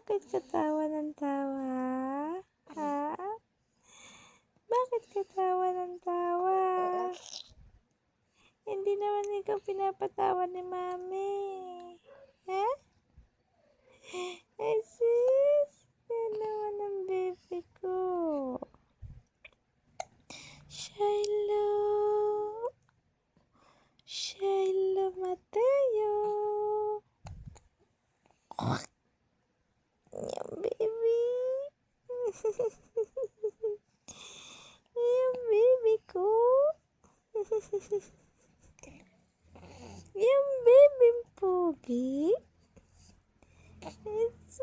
Bakit ka tawa ng tawa? Ha? Bakit ka tawa ng tawa? Hindi naman ikaw pinapatawa ni Mami. Ha? Ay, sis. Yan naman ang baby ko. Shiloh. Shiloh Mateo. Yung baby. Yung baby ko. Yung baby pogi. It's